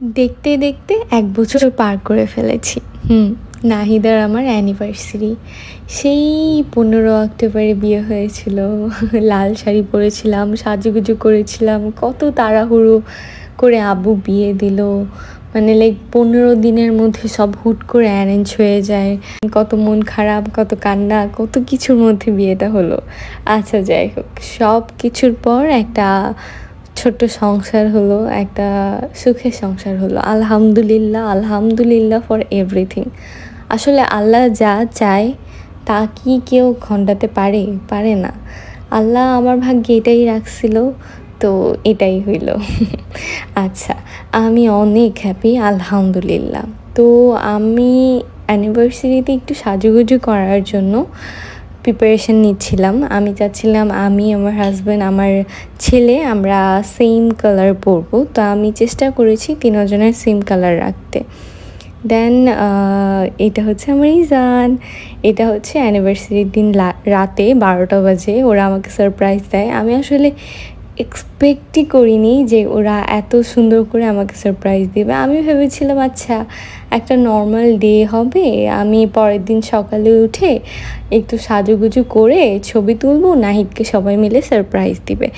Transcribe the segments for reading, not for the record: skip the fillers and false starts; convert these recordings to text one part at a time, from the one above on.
দেখতে দেখতে ১ বছর পার করে ফেলেছি। নাহিদার আমার অ্যানিভার্সারি। সেই ১৫ অক্টোবরে বিয়ে হয়েছিল। লাল শাড়ি পরেছিলাম, সাজুগুজু করেছিলাম। কত তাড়াহুড়ো করে আব্বু বিয়ে দিল। মানে লাইক ১৫ দিনের মধ্যে সব হুট করে অ্যারেঞ্জ হয়ে যায়। কত মন খারাপ, কত কান্না, কত কিছুর মধ্যে বিয়েটা হলো। আচ্ছা যাই হোক, সব কিছুর পর একটা ছোট্ট সংসার হলো, একটা সুখের সংসার হলো। আলহামদুলিল্লাহ, আলহামদুলিল্লাহ ফর এভরিথিং। আসলে আল্লাহ যা চায় তা কি কেউ খণ্ডাতে পারে? পারে না। আল্লাহ আমার ভাগ্যে এটাই রাখছিল, তো এটাই হইল। আচ্ছা, আমি অনেক হ্যাপি আলহামদুলিল্লাহ। তো আমি অ্যানিভার্সারিতে একটু সাজুগুজু করার জন্য প্রিপারেশন নিচ্ছিলাম। আমি চাচ্ছিলাম আমি, আমার হাসব্যান্ড, আমার ছেলে আমরা সেম কালার পরবো। তো আমি চেষ্টা করেছি ৩ জনের সেম কালার রাখতে। দেন এটা হচ্ছে আমার ইজান। এটা হচ্ছে অ্যানিভার্সারির দিন রাতে ১২টা বাজে ওরা আমাকে সারপ্রাইজ দেয়। আমি আসলে এক্সপেক্টই করিনি যে ওরা এত সুন্দর করে আমাকে সারপ্রাইজ দেবে। আমি ভেবেছিলাম আচ্ছা একটা নর্মাল ডে হবে, আমি পরের দিন সকালে উঠে একটু সাজুগুজু করে ছবি তুলবো, নাহিদকে সবাই মিলে সারপ্রাইজ দিবে।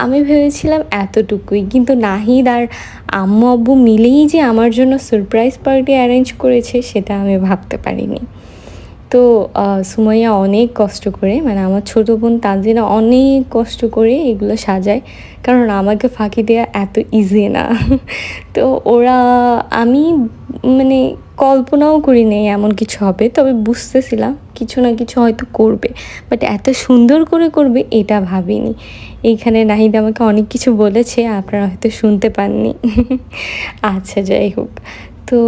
আমি ভেবেছিলাম এতটুকুই, কিন্তু নাহিদ আর আম্মু আব্বু মিলেই যে আমার জন্য সারপ্রাইজ পার্টি অ্যারেঞ্জ করেছে সেটা আমি ভাবতে পারিনি। তো সুমাইয়া অনেক কষ্ট করে, মানে আমার ছোটো বোন তানজিনা অনেক কষ্ট করে এগুলো সাজায়, কারণ আমাকে ফাঁকি দেওয়া এত ইজি না। তো আমি মানে কল্পনাও করি নেই এমন কিছু হবে, তবে বুঝতেছিলাম কিছু না কিছু হয়তো করবে, বাট এত সুন্দর করে করবে এটা ভাবিনি। এইখানে নাহিদ আমাকে অনেক কিছু বলেছে, আপনারা হয়তো শুনতে পাননি। আচ্ছা যাই হোক, তো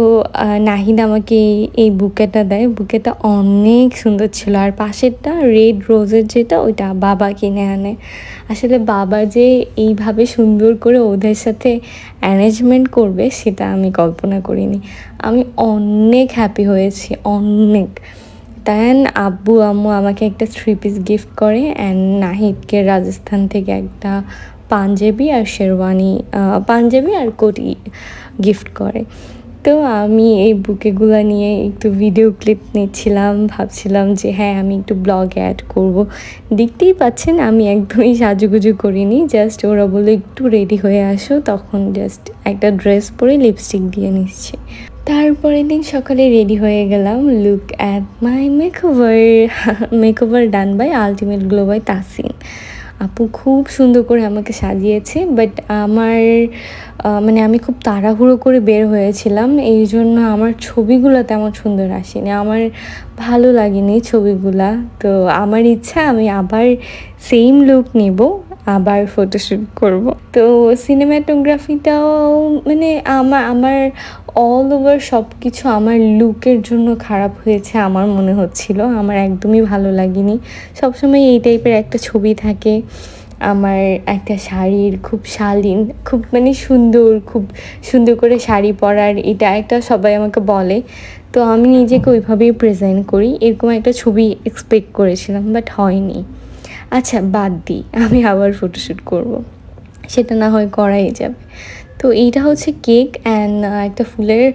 নাহিদ আমাকে এই বুকেটা দেয়। বুকেটা অনেক সুন্দর ছিল, আর পাশেরটা রেড রোজের যেটা ওইটা বাবা কিনে আনে। আসলে বাবা যে এইভাবে সুন্দর করে ওদের সাথে অ্যারেঞ্জমেন্ট করবে সেটা আমি কল্পনা করিনি। আমি অনেক হ্যাপি হয়েছি, অনেক। দেন আব্বু আম্মু আমাকে একটা 3 পিস গিফট করে, অ্যান্ড নাহিদকে রাজস্থান থেকে একটা পাঞ্জাবি আর শেরওয়ানি, পাঞ্জাবি আর কোটি গিফট করে। তো আমি এই বুকেগুলো নিয়ে একটু ভিডিও ক্লিপ নিচ্ছিলাম, ভাবছিলাম যে হ্যাঁ আমি একটু ব্লগে অ্যাড করব। দেখতেই পাচ্ছেন আমি একদমই সাজুগুজু করিনি, জাস্ট ওরা বলে একটু রেডি হয়ে আসো, তখন জাস্ট একটা ড্রেস পরে লিপস্টিক দিয়ে নিচ্ছি। তারপরের দিন সকালে রেডি হয়ে গেলাম। Look at my makeover done by ultimate glow by Tasin. আপু খুব সুন্দর করে আমাকে সাজিয়েছে, বাট আমার মানে আমি খুব তাড়াহুড়ো করে বের হয়েছিলাম, এই জন্য আমার ছবিগুলো তেমন সুন্দর আসেনি, আমার ভালো লাগেনি ছবিগুলা। তো আমার ইচ্ছা আমি আবার সেম লুক নেব, আবার ফটোশ্যুট করব। তো সিনেমাটোগ্রাফিটাও মানে আমার অল ওভার সব কিছু আমার লুকের জন্য খারাপ হয়েছে আমার মনে হচ্ছিল, আমার একদমই ভালো লাগেনি। সবসময় এই টাইপের একটা ছবি থাকে আমার, একটা শাড়ির খুব শালীন, খুব মানে সুন্দর, খুব সুন্দর করে শাড়ি পরার, এটা একটা সবাই আমাকে বলে। তো আমি নিজেকে ওইভাবেই প্রেজেন্ট করি, এরকম একটা ছবি এক্সপেক্ট করেছিলাম, বাট হয়নি। আচ্ছা বাদ দিই, আমি আবার ফটোশ্যুট করব, সেটা না হয় করাই যাবে। তো এইটা হচ্ছে কেক অ্যান্ড একটা ফুলের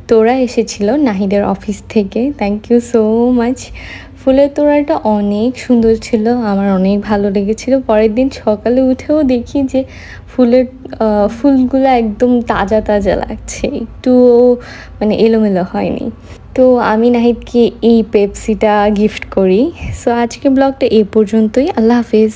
তোড়া এসেছিল নাহিদের অফিস থেকে। Thank you so much. ফুলের তোড়াটা অনেক সুন্দর ছিল, আমার অনেক ভালো লেগেছিল। পরের দিন সকালে উঠেও দেখি যে ফুলগুলো একদম তাজা তাজা লাগছে, একটুও মানে এলোমেলো হয়নি। তো আমি নাহিদকে এই পেপসিটা গিফট করি। সো আজকে ব্লগটা এই পর্যন্তই। আল্লাহ হাফিজ।